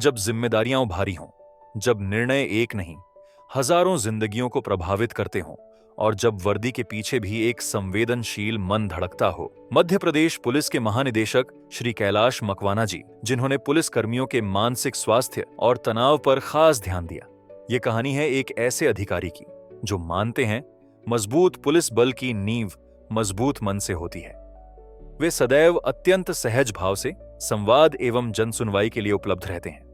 जब जिम्मेदारियां भारी हों, जब निर्णय एक नहीं, हजारों जिंदगियों को प्रभावित करते हों और जब वर्दी के पीछे भी एक संवेदनशील मन धड़कता हो। मध्य प्रदेश पुलिस के महानिदेशक श्री कैलाश मकवाना जी, जिन्होंने पुलिस कर्मियों के मानसिक स्वास्थ्य और तनाव पर खास ध्यान दिया। ये कहानी है एक ऐसे अधिकारी की जो मानते हैं मजबूत पुलिस बल की नींव मजबूत मन से होती है। वे सदैव अत्यंत सहज भाव से संवाद एवं जनसुनवाई के लिए उपलब्ध रहते हैं।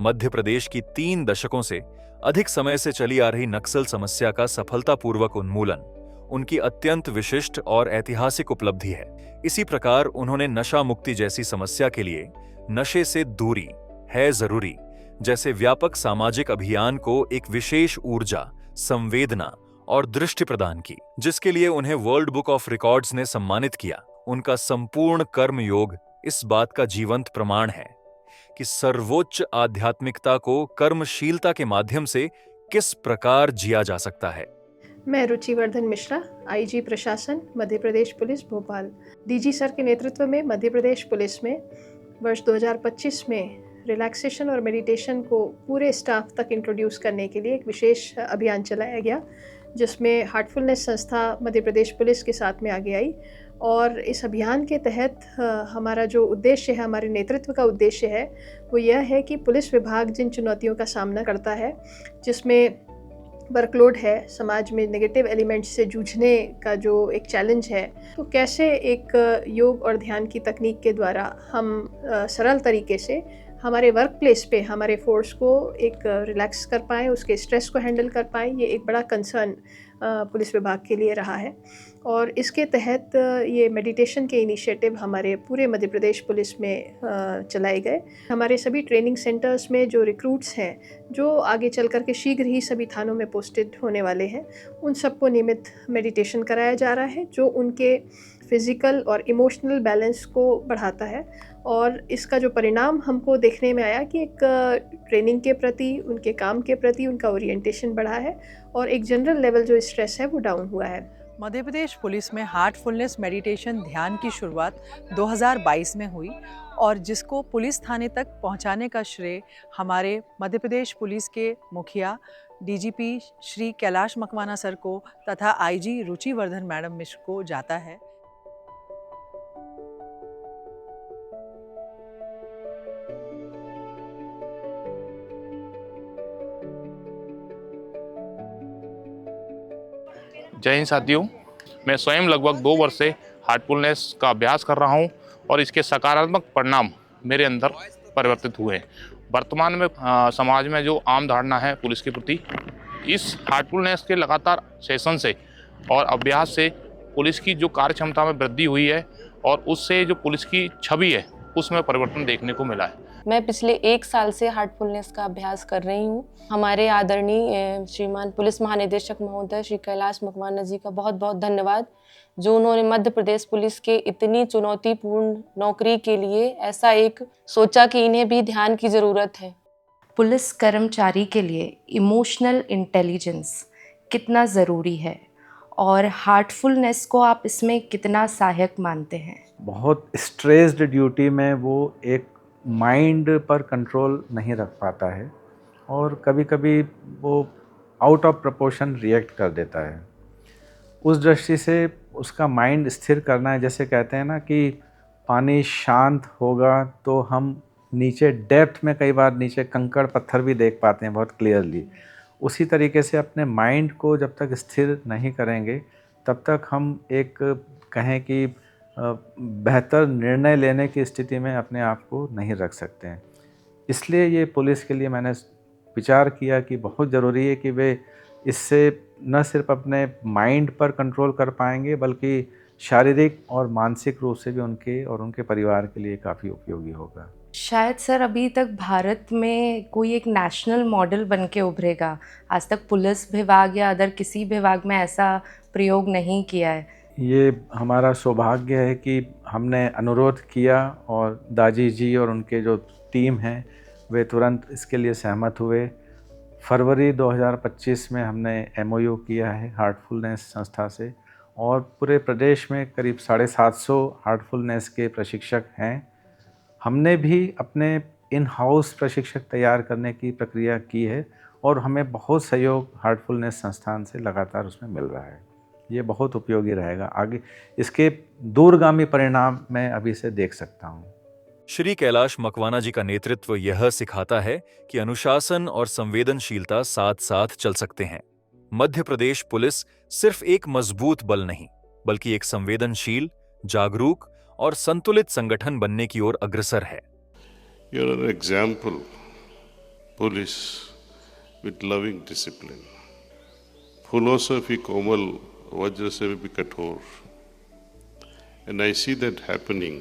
मध्य प्रदेश की 3 दशकों से अधिक समय से चली आ रही नक्सल समस्या का सफलतापूर्वक उन्मूलन उनकी अत्यंत विशिष्ट और ऐतिहासिक उपलब्धि है। इसी प्रकार उन्होंने नशा मुक्ति जैसी समस्या के लिए नशे से दूरी है जरूरी जैसे व्यापक सामाजिक अभियान को एक विशेष ऊर्जा, संवेदना और दृष्टि प्रदान की, जिसके लिए उन्हें वर्ल्ड बुक ऑफ रिकॉर्ड्स ने सम्मानित किया। उनका संपूर्ण कर्म योग इस बात का जीवंत प्रमाण है कि सर्वोच्च आध्यात्मिकता को कर्मशीलता के माध्यम से किस प्रकार जिया जा सकता है। मैं रुचिवर्धन मिश्रा, आईजी प्रशासन, Madhya Pradesh police Bhopal. DG sir के नेतृत्व में मध्य प्रदेश पुलिस में वर्ष 2025 में रिलैक्सेशन और मेडिटेशन को पूरे स्टाफ तक इंट्रोड्यूस करने के लिए एक विशेष अभियान चलाया गया, जिसमें हार्टफुलनेस संस्था मध्य प्रदेश पुलिस के साथ में आगे आई। और इस अभियान के तहत हमारा जो उद्देश्य है, हमारे नेतृत्व का उद्देश्य है, वो यह है कि पुलिस विभाग जिन चुनौतियों का सामना करता है, जिसमें वर्कलोड है, समाज में नेगेटिव एलिमेंट्स से जूझने का जो एक चैलेंज है, तो कैसे एक योग और ध्यान की तकनीक के द्वारा हम सरल तरीके से हमारे वर्क प्लेस पे हमारे फोर्स को एक रिलैक्स कर पाएँ, उसके स्ट्रेस को हैंडल कर पाएँ। ये एक बड़ा कंसर्न पुलिस विभाग के लिए रहा है। और इसके तहत ये मेडिटेशन के इनिशिएटिव हमारे पूरे मध्य प्रदेश पुलिस में चलाए गए। हमारे सभी ट्रेनिंग सेंटर्स में जो रिक्रूट्स हैं, जो आगे चल कर के शीघ्र ही सभी थानों में पोस्टेड होने वाले हैं, उन सबको नियमित मेडिटेशन कराया जा रहा है, जो उनके फिज़िकल और इमोशनल बैलेंस को बढ़ाता है। और इसका जो परिणाम हमको देखने में आया कि एक ट्रेनिंग के प्रति, उनके काम के प्रति उनका ओरिएंटेशन बढ़ा है और एक जनरल लेवल जो स्ट्रेस है वो डाउन हुआ है। मध्य प्रदेश पुलिस में हार्टफुलनेस मेडिटेशन ध्यान की शुरुआत 2022 में हुई और जिसको पुलिस थाने तक पहुंचाने का श्रेय हमारे मध्य प्रदेश पुलिस के मुखिया डीजीपी श्री कैलाश मकवाना सर को तथा आईजी रुचिवर्धन मैडम मिश्र को जाता है। जय हिंद साथियों, मैं स्वयं लगभग 2 वर्ष से हार्टफुलनेस का अभ्यास कर रहा हूं और इसके सकारात्मक परिणाम मेरे अंदर परिवर्तित हुए हैं। वर्तमान में समाज में जो आम धारणा है पुलिस के प्रति, इस हार्टफुलनेस के लगातार सेशन से और अभ्यास से पुलिस की जो कार्य क्षमता में वृद्धि हुई है और उससे जो पुलिस की छवि है उसमें परिवर्तन देखने को मिला है। मैं पिछले 1 साल से हार्टफुलनेस का अभ्यास कर रही हूँ। हमारे आदरणीय श्रीमान पुलिस महानिदेशक महोदय श्री कैलाश मकवाना जी का बहुत बहुत धन्यवाद, जो उन्होंने मध्य प्रदेश पुलिस के इतनी चुनौतीपूर्ण नौकरी के लिए ऐसा एक सोचा कि इन्हें भी ध्यान की ज़रूरत है। पुलिस कर्मचारी के लिए इमोशनल इंटेलिजेंस कितना ज़रूरी है और हार्टफुलनेस को आप इसमें कितना सहायक मानते हैं? बहुत स्ट्रेस्ड ड्यूटी में वो एक माइंड पर कंट्रोल नहीं रख पाता है और कभी कभी वो आउट ऑफ प्रोपोर्शन रिएक्ट कर देता है। उस दृष्टि से उसका माइंड स्थिर करना है। जैसे कहते हैं ना कि पानी शांत होगा तो हम नीचे डेप्थ में कई बार नीचे कंकड़ पत्थर भी देख पाते हैं बहुत क्लियरली। उसी तरीके से अपने माइंड को जब तक स्थिर नहीं करेंगे तब तक हम एक कहें कि बेहतर निर्णय लेने की स्थिति में अपने आप को नहीं रख सकते हैं। इसलिए ये पुलिस के लिए मैंने विचार किया कि बहुत ज़रूरी है कि वे इससे न सिर्फ अपने माइंड पर कंट्रोल कर पाएंगे बल्कि शारीरिक और मानसिक रूप से भी उनके और उनके परिवार के लिए काफ़ी उपयोगी होगा। शायद सर अभी तक भारत में कोई एक नेशनल मॉडल बन के उभरेगा। आज तक पुलिस विभाग या अदर किसी विभाग में ऐसा प्रयोग नहीं किया है। ये हमारा सौभाग्य है कि हमने अनुरोध किया और दाजी जी और उनके जो टीम हैं वे तुरंत इसके लिए सहमत हुए। फरवरी 2025 में हमने MOU किया है हार्टफुलनेस संस्था से और पूरे प्रदेश में करीब 750 हार्टफुलनेस के प्रशिक्षक हैं। हमने भी अपने इन हाउस प्रशिक्षक तैयार करने की प्रक्रिया की है और हमें बहुत सहयोग हार्टफुलनेस संस्थान से लगातार उसमें मिल रहा है। ये बहुत उपयोगी रहेगा। आगे इसके दूरगामी परिणाम मैं अभी से देख सकता हूँ। श्री कैलाश मकवाना जी का नेतृत्व यह सिखाता है कि अनुशासन और संवेदनशीलता साथ साथ चल सकते हैं। मध्य प्रदेश पुलिस सिर्फ एक मजबूत बल नहीं, बल्कि एक संवेदनशील, जागरूक और संतुलित संगठन बनने की ओर अग्रसर है। You are an example, police with loving discipline. Philosophy कोमल, वज्र से भी कठोर. And I see that happening